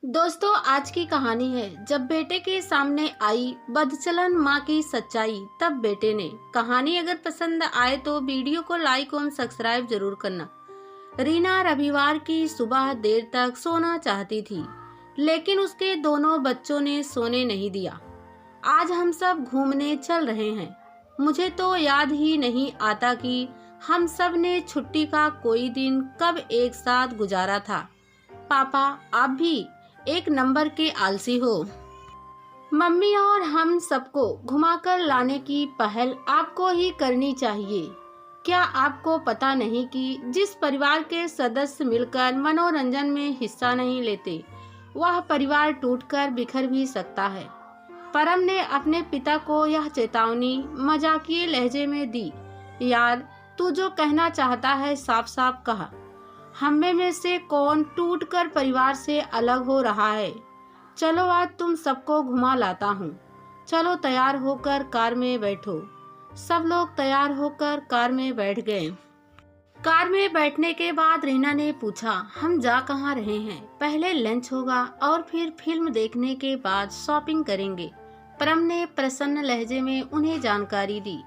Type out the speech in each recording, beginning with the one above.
दोस्तों, आज की कहानी है जब बेटे के सामने आई बदचलन माँ की सच्चाई। तब बेटे ने। कहानी अगर पसंद आए तो वीडियो को लाइक और सब्सक्राइब जरूर करना। रीना रविवार की सुबह देर तक सोना चाहती थी, लेकिन उसके दोनों बच्चों ने सोने नहीं दिया। आज हम सब घूमने चल रहे हैं। मुझे तो याद ही नहीं आता कि हम सब ने छुट्टी का कोई दिन कब एक साथ गुजारा था। पापा, आप भी एक नंबर के आलसी हो। मम्मी और हम सबको घुमाकर लाने की पहल आपको ही करनी चाहिए। क्या आपको पता नहीं कि जिस परिवार के सदस्य मिलकर मनोरंजन में हिस्सा नहीं लेते, वह परिवार टूटकर बिखर भी सकता है। परम ने अपने पिता को यह चेतावनी मजाकिये लहजे में दी। यार, तू जो कहना चाहता है साफ साफ कहा। हम में से कौन टूटकर परिवार से अलग हो रहा है? चलो आज तुम सबको घुमा लाता हूँ। चलो तैयार होकर कार में बैठो। सब लोग तैयार होकर कार में बैठ गए। कार में बैठने के बाद रीना ने पूछा, हम जा कहाँ रहे हैं? पहले लंच होगा और फिर फिल्म देखने के बाद शॉपिंग करेंगे। परम ने प्रसन्न लहजे में उन्हें जानकारी दी।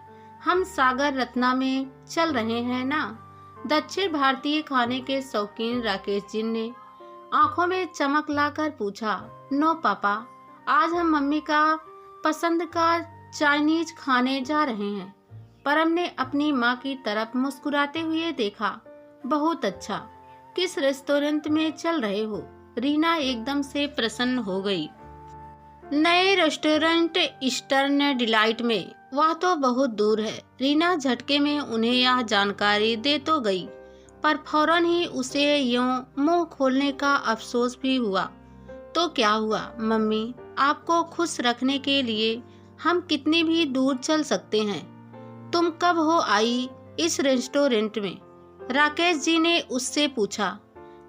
हम सागर रत्ना में चल रहे हैं ना? दक्षिण भारतीय खाने के शौकीन राकेश जी ने आंखों में चमक लाकर पूछा। नो पापा, आज हम मम्मी का पसंद का चाइनीज खाने जा रहे हैं। परम ने अपनी माँ की तरफ मुस्कुराते हुए देखा। बहुत अच्छा, किस रेस्टोरेंट में चल रहे हो? रीना एकदम से प्रसन्न हो गई। नए रेस्टोरेंट ईस्टर्न डिलाइट में। वह तो बहुत दूर है। रीना झटके में उन्हें यह जानकारी दे तो गई, पर फौरन ही उसे यूं मुंह खोलने का अफसोस भी हुआ। तो क्या हुआ मम्मी, आपको खुश रखने के लिए हम कितनी भी दूर चल सकते हैं। तुम कब हो आई इस रेस्टोरेंट में? राकेश जी ने उससे पूछा।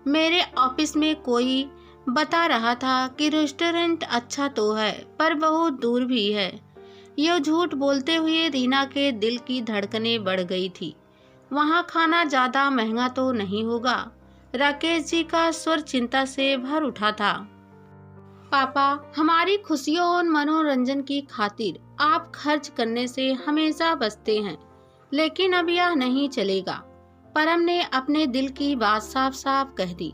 मेरे ऑफिस में कोई बता रहा था कि रेस्टोरेंट अच्छा तो है, पर बहुत दूर भी है। यह झूठ बोलते हुए रीना के दिल की धड़कनें बढ़ गई थी। वहाँ खाना ज्यादा महंगा तो नहीं होगा? राकेश जी का स्वर चिंता से भर उठा था। पापा, हमारी खुशियों और मनोरंजन की खातिर आप खर्च करने से हमेशा बचते हैं, लेकिन अब यह नहीं चलेगा। परम ने अपने दिल की बात साफ साफ कह दी।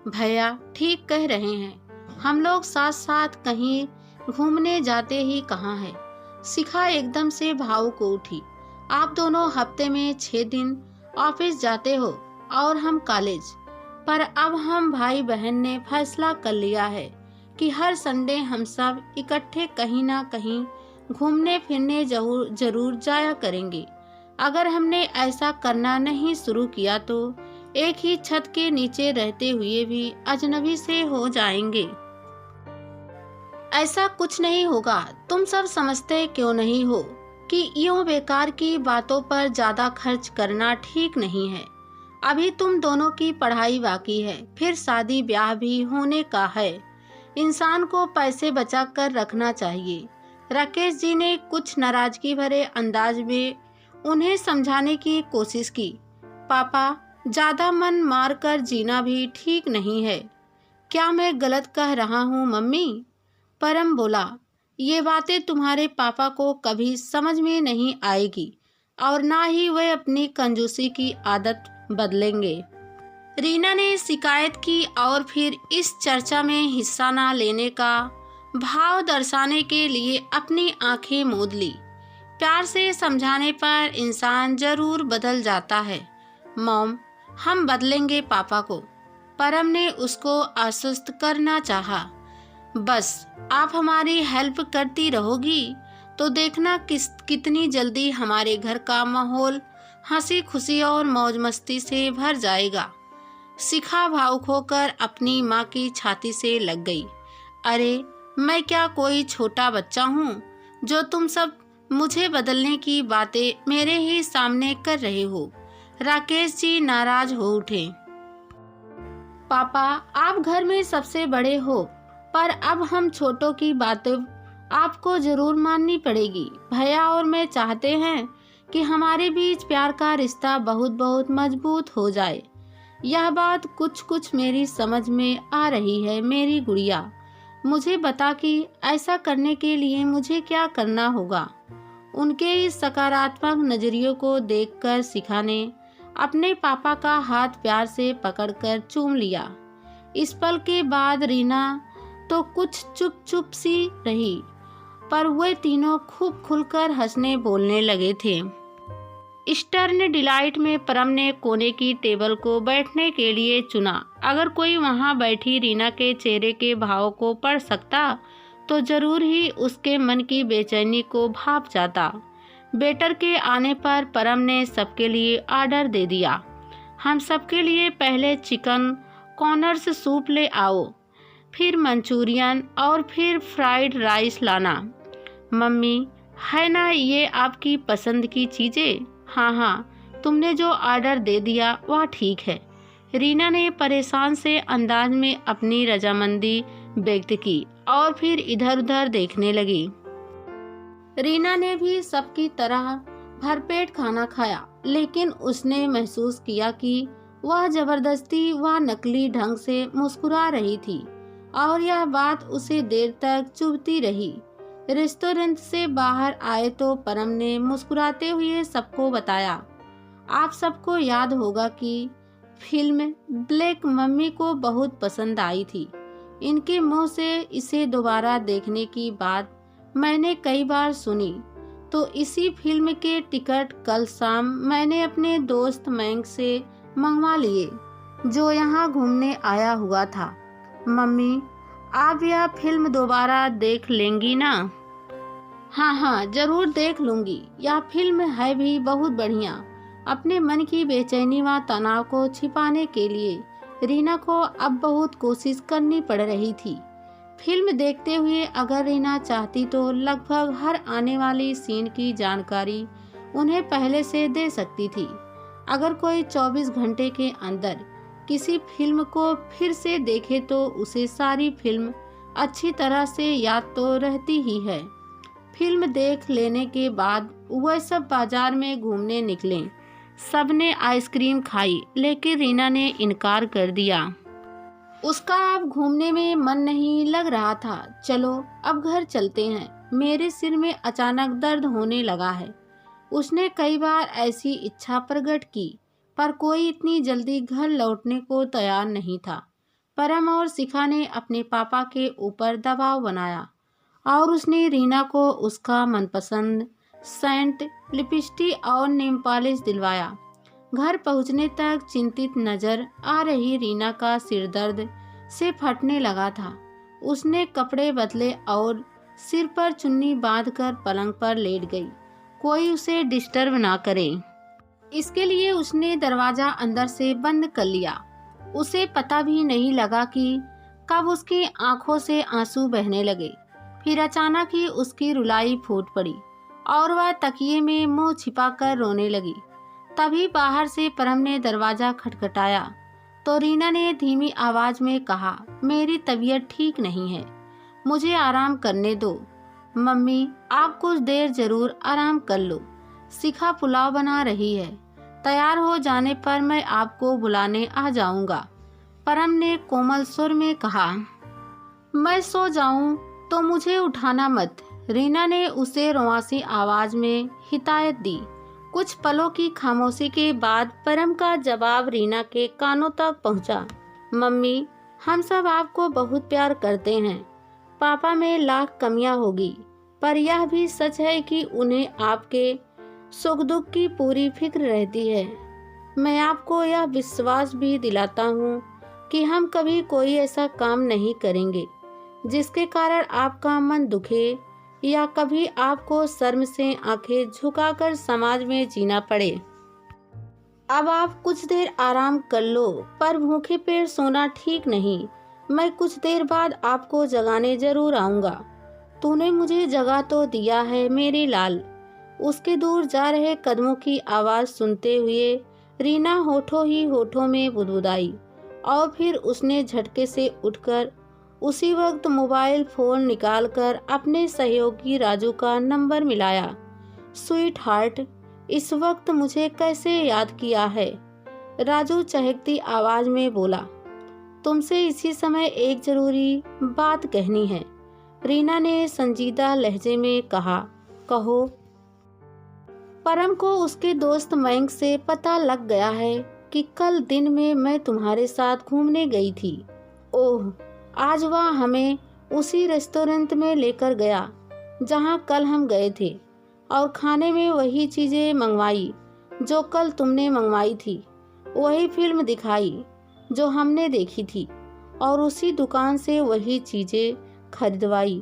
भैया ठीक कह रहे हैं, हम लोग साथ साथ कहीं घूमने जाते ही कहाँ है। शिखा एकदम से भावुक हो उठी। आप दोनों हफ्ते में 6 दिन ऑफिस जाते हो और हम कॉलेज, पर अब हम भाई बहन ने फैसला कर लिया है कि हर संडे हम सब इकट्ठे कहीं ना कहीं घूमने फिरने जरूर जाया करेंगे। अगर हमने ऐसा करना नहीं शुरू किया तो एक ही छत के नीचे रहते हुए भी अजनबी से हो जाएंगे। ऐसा कुछ नहीं होगा। तुम सब समझते क्यों नहीं हो कि यूं बेकार की बातों पर ज्यादा खर्च करना ठीक नहीं है। अभी तुम दोनों की पढ़ाई बाकी है, फिर शादी ब्याह भी होने का है। इंसान को पैसे बचा कर रखना चाहिए। राकेश जी ने कुछ नाराजगी भरे अंदाज में उन्हें समझाने की कोशिश की। पापा, ज्यादा मन मार कर जीना भी ठीक नहीं है। क्या मैं गलत कह रहा हूँ मम्मी? परम बोला। ये बातें तुम्हारे पापा को कभी समझ में नहीं आएगी और ना ही वे अपनी कंजूसी की आदत बदलेंगे। रीना ने शिकायत की और फिर इस चर्चा में हिस्सा न लेने का भाव दर्शाने के लिए अपनी आंखें मूंद ली। प्यार से समझाने पर इंसान जरूर बदल जाता है। मॉम, हम बदलेंगे पापा को। परम ने उसको आश्वस्त करना चाहा। बस आप हमारी हेल्प करती रहोगी तो देखना कितनी जल्दी हमारे घर का माहौल हंसी खुशी और मौज मस्ती से भर जाएगा। शिखा भावुक होकर अपनी माँ की छाती से लग गई। अरे, मैं क्या कोई छोटा बच्चा हूँ जो तुम सब मुझे बदलने की बातें मेरे ही सामने कर रहे हो? राकेश जी नाराज हो उठे। पापा, आप घर में सबसे बड़े हो, पर अब हम छोटों की बातें आपको जरूर माननी पड़ेगी। भैया और मैं चाहते हैं कि हमारे बीच प्यार का रिश्ता बहुत बहुत मजबूत हो जाए। यह बात कुछ कुछ मेरी समझ में आ रही है मेरी गुड़िया। मुझे बता कि ऐसा करने के लिए मुझे क्या करना होगा। उनके इस सकारात्मक नजरियों को देखकर शिखा ने अपने पापा का हाथ प्यार से पकड़कर चूम लिया। इस पल के बाद रीना तो कुछ चुप चुप सी रही, पर वे तीनों खूब खुलकर हंसने बोलने लगे थे। ईस्टर्न डिलाइट में परम ने कोने की टेबल को बैठने के लिए चुना। अगर कोई वहां बैठी रीना के चेहरे के भाव को पढ़ सकता तो जरूर ही उसके मन की बेचैनी को भाप जाता। वेटर के आने पर परम ने सबके लिए ऑर्डर दे दिया। हम सबके लिए पहले चिकन कॉर्नर्स सूप ले आओ, फिर मंचूरियन और फिर फ्राइड राइस लाना। मम्मी, है ना ये आपकी पसंद की चीज़ें? हाँ, तुमने जो ऑर्डर दे दिया वह ठीक है। रीना ने परेशान से अंदाज में अपनी रजामंदी व्यक्त की और फिर इधर उधर देखने लगी। रीना ने भी सबकी तरह भरपेट खाना खाया, लेकिन उसने महसूस किया कि वह जबरदस्ती व नकली ढंग से मुस्कुरा रही थी और यह बात उसे देर तक चुभती रही। रेस्टोरेंट से बाहर आए तो परम ने मुस्कुराते हुए सबको बताया, आप सबको याद होगा कि फिल्म ब्लैक मम्मी को बहुत पसंद आई थी। इनके मुंह से इसे दोबारा देखने की बात मैंने कई बार सुनी, तो इसी फिल्म के टिकट कल शाम मैंने अपने दोस्त मैंग से मंगवा लिए, जो यहाँ घूमने आया हुआ था। मम्मी, आप यह फिल्म दोबारा देख लेंगी ना? हाँ, जरूर देख लूंगी। यह फिल्म है भी बहुत बढ़िया। अपने मन की बेचैनी व तनाव को छिपाने के लिए रीना को अब बहुत कोशिश करनी पड़ रही थी। फिल्म देखते हुए अगर रीना चाहती तो लगभग हर आने वाली सीन की जानकारी उन्हें पहले से दे सकती थी। अगर कोई 24 घंटे के अंदर किसी फिल्म को फिर से देखे तो उसे सारी फिल्म अच्छी तरह से याद तो रहती ही है। फिल्म देख लेने के बाद वह सब बाजार में घूमने निकले। सबने आइसक्रीम खाई, लेकिन रीना ने इनकार कर दिया। उसका अब घूमने में मन नहीं लग रहा था। चलो अब घर चलते हैं, मेरे सिर में अचानक दर्द होने लगा है। उसने कई बार ऐसी इच्छा प्रकट की, पर कोई इतनी जल्दी घर लौटने को तैयार नहीं था। परम और शिखा ने अपने पापा के ऊपर दबाव बनाया और उसने रीना को उसका मनपसंद सेंट, लिपस्टिक और नेल पॉलिश दिलवाया। घर पहुंचने तक चिंतित नजर आ रही रीना का सिर दर्द से फटने लगा था। उसने कपड़े बदले और सिर पर चुन्नी बांधकर पलंग पर लेट गई, कोई उसे डिस्टर्ब ना करे। इसके लिए उसने दरवाजा अंदर से बंद कर लिया। उसे पता भी नहीं लगा कि कब उसकी आंखों से आंसू बहने लगे। फिर अचानक ही उसकी रुलाई फूट पड़ी और वह तकिए में मुंह छिपाकर रोने लगी। तभी बाहर से परम ने दरवाजा खटखटाया तो रीना ने धीमी आवाज में कहा, मेरी तबीयत ठीक नहीं है, मुझे आराम करने दो। मम्मी, आप कुछ देर जरूर आराम कर लो। शिखा पुलाव बना रही है, तैयार हो जाने पर मैं आपको बुलाने आ जाऊंगा। परम ने कोमल सुर में कहा। मैं सो जाऊं तो मुझे उठाना मत, रीना ने उसे रुआसी आवाज में हिदायत दी। कुछ पलों की खामोशी के बाद परम का जवाब रीना के कानों तक पहुंचा। मम्मी, हम सब आपको बहुत प्यार करते हैं। पापा में लाख कमियां होगी, पर यह भी सच है कि उन्हें आपके सुख दुख की पूरी फिक्र रहती है। मैं आपको यह विश्वास भी दिलाता हूँ कि हम कभी कोई ऐसा काम नहीं करेंगे जिसके कारण आपका मन दुखे या कभी आपको शर्म से आंखें झुकाकर समाज में जीना पड़े। अब आप कुछ देर आराम कर लो, पर भूखे पेट सोना ठीक नहीं। मैं कुछ देर बाद आपको जगाने जरूर आऊंगा। तूने मुझे जगा तो दिया है मेरे लाल। उसके दूर जा रहे कदमों की आवाज सुनते हुए रीना होठों ही होठों में बुदबुदाई और फिर उसने झटके से उठकर उसी वक्त मोबाइल फोन निकालकर अपने सहयोगी राजू का नंबर मिलाया। स्वीट हार्ट, इस वक्त मुझे कैसे याद किया है? राजू चहकती आवाज में बोला, तुमसे इसी समय एक जरूरी बात कहनी है। रीना ने संजीदा लहजे में कहा, कहो। परम को उसके दोस्त मयंक से पता लग गया है कि कल दिन में मैं तुम्हारे साथ घूमने गई थी। ओह, आज वह हमें उसी रेस्टोरेंट में लेकर गया जहां कल हम गए थे और खाने में वही चीजें मंगवाई जो कल तुमने मंगवाई थी। वही फिल्म दिखाई जो हमने देखी थी और उसी दुकान से वही चीजें खरीदवाई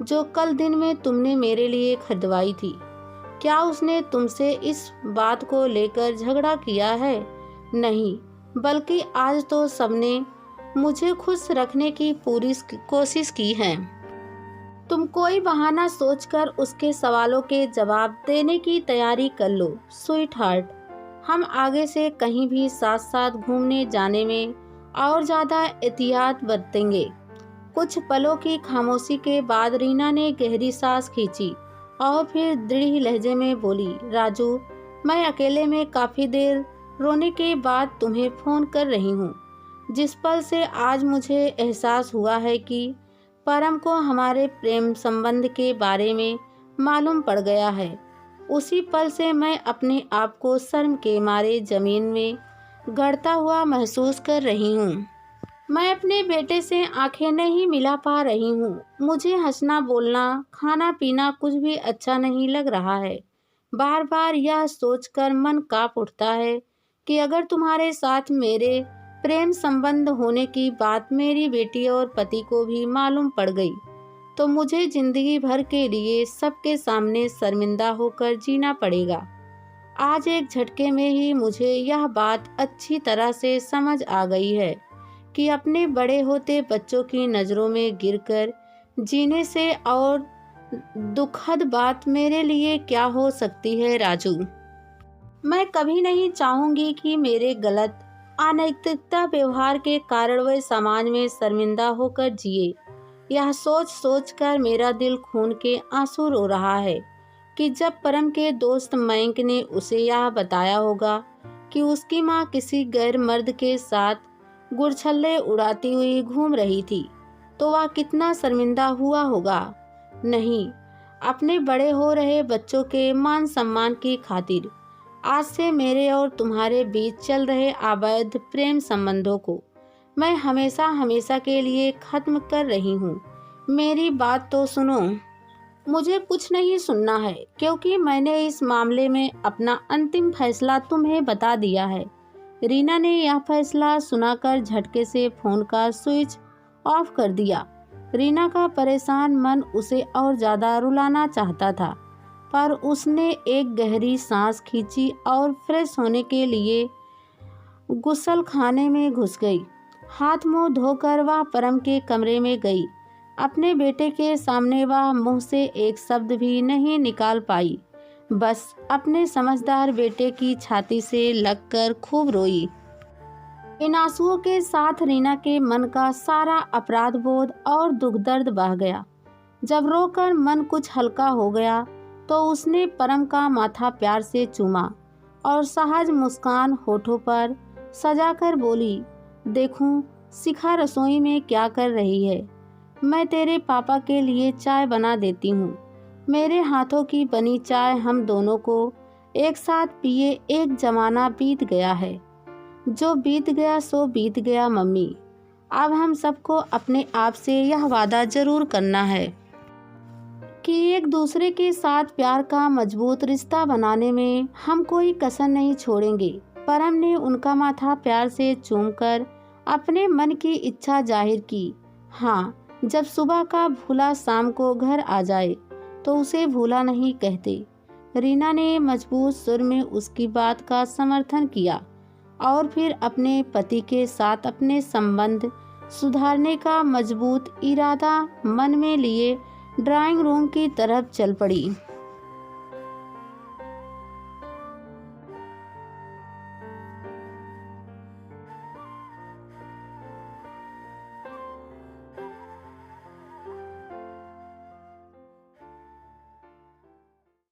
जो कल दिन में तुमने मेरे लिए खरीदवाई थी। क्या उसने तुमसे इस बात को लेकर झगड़ा किया है? नहीं, बल्कि आज तो सबने मुझे खुश रखने की पूरी कोशिश की है। तुम कोई बहाना सोचकर उसके सवालों के जवाब देने की तैयारी कर लो स्वीट हार्ट। हम आगे से कहीं भी साथ साथ घूमने जाने में और ज़्यादा एहतियात बरतेंगे। कुछ पलों की खामोशी के बाद रीना ने गहरी सांस खींची और फिर दृढ़ लहजे में बोली, राजू, मैं अकेले में काफ़ी देर रोने के बाद तुम्हें फ़ोन कर रही हूँ। जिस पल से आज मुझे एहसास हुआ है कि परम को हमारे प्रेम संबंध के बारे में मालूम पड़ गया है, उसी पल से मैं अपने आप को शर्म के मारे जमीन में गड़ता हुआ महसूस कर रही हूँ। मैं अपने बेटे से आंखें नहीं मिला पा रही हूँ। मुझे हंसना, बोलना, खाना पीना कुछ भी अच्छा नहीं लग रहा है। बार बार यह सोचकर मन कांप उठता है कि अगर तुम्हारे साथ मेरे प्रेम संबंध होने की बात मेरी बेटी और पति को भी मालूम पड़ गई तो मुझे जिंदगी भर के लिए सबके सामने शर्मिंदा होकर जीना पड़ेगा। आज एक झटके में ही मुझे यह बात अच्छी तरह से समझ आ गई है कि अपने बड़े होते बच्चों की नज़रों में गिरकर जीने से और दुखद बात मेरे लिए क्या हो सकती है। राजू, मैं कभी नहीं चाहूँगी कि मेरे गलत अनैतिकता व्यवहार के कारण वह समाज में शर्मिंदा होकर जिए। यह सोच सोच कर मेरा दिल खून के आंसू रो रहा है कि जब परम के दोस्त मयंक ने उसे यह बताया होगा कि उसकी माँ किसी गैर मर्द के साथ गुड़छल्ले उड़ाती हुई घूम रही थी तो वह कितना शर्मिंदा हुआ होगा। नहीं, अपने बड़े हो रहे बच्चों के मान सम्मान की खातिर आज से मेरे और तुम्हारे बीच चल रहे अवैध प्रेम संबंधों को मैं हमेशा हमेशा के लिए खत्म कर रही हूँ। मेरी बात तो सुनो। मुझे कुछ नहीं सुनना है क्योंकि मैंने इस मामले में अपना अंतिम फैसला तुम्हें बता दिया है। रीना ने यह फैसला सुनाकर झटके से फोन का स्विच ऑफ कर दिया। रीना का परेशान मन उसे और ज़्यादा रुलाना चाहता था, पर उसने एक गहरी सांस खींची और फ्रेश होने के लिए गुसल खाने में घुस गई। हाथ मुंह धोकर वह परम के कमरे में गई। अपने बेटे के सामने वह मुंह से एक शब्द भी नहीं निकाल पाई, बस अपने समझदार बेटे की छाती से लगकर खूब रोई। इन आंसुओं के साथ रीना के मन का सारा अपराध बोध और दुख दर्द बह गया। जब रोकर मन कुछ हल्का हो गया तो उसने परम का माथा प्यार से चूमा और सहज मुस्कान होठों पर सजाकर बोली, देखूं शिखा रसोई में क्या कर रही है। मैं तेरे पापा के लिए चाय बना देती हूँ। मेरे हाथों की बनी चाय हम दोनों को एक साथ पिए एक जमाना बीत गया है। जो बीत गया सो बीत गया मम्मी। अब हम सबको अपने आप से यह वादा जरूर करना है कि एक दूसरे के साथ प्यार का मजबूत रिश्ता बनाने में हम कोई कसर नहीं छोड़ेंगे। परम ने उनका माथा प्यार से चूमकर अपने मन की इच्छा जाहिर की। हाँ, जब सुबह का भूला शाम को घर आ जाए तो उसे भूला नहीं कहते। रीना ने मजबूत सुर में उसकी बात का समर्थन किया और फिर अपने पति के साथ अपने संबंध सुधारने का मजबूत इरादा मन में लिए ड्राइंग रूम की तरफ चल पड़ी।